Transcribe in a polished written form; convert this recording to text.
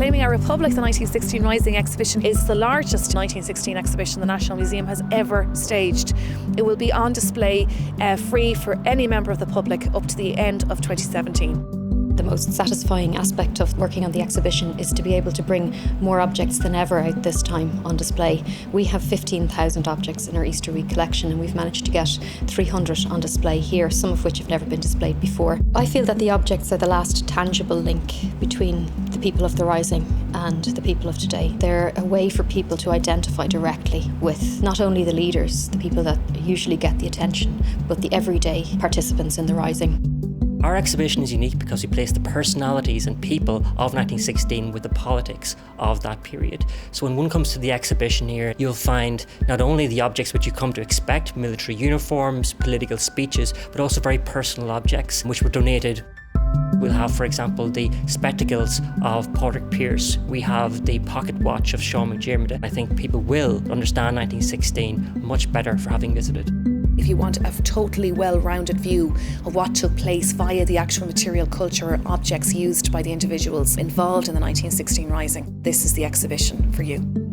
Proclaiming Our Republic, the 1916 Rising exhibition is the largest 1916 exhibition the National Museum has ever staged. It will be on display free for any member of the public up to the end of 2017. The most satisfying aspect of working on the exhibition is to be able to bring more objects than ever out this time on display. We have 15,000 objects in our Easter week collection, and we've managed to get 300 on display here, some of which have never been displayed before. I feel that the objects are the last tangible link between the people of the Rising and the people of today. They're a way for people to identify directly with not only the leaders, the people that usually get the attention, but the everyday participants in the Rising. Our exhibition is unique because we place the personalities and people of 1916 with the politics of that period. So when one comes to the exhibition here, you'll find not only the objects which you come to expect, military uniforms, political speeches, but also very personal objects which were donated. We'll have, for example, the spectacles of Pádraic Pearse. We have the pocket watch of Sean McDermott. I think people will understand 1916 much better for having visited. If you want a totally well-rounded view of what took place via the actual material culture or objects used by the individuals involved in the 1916 Rising, this is the exhibition for you.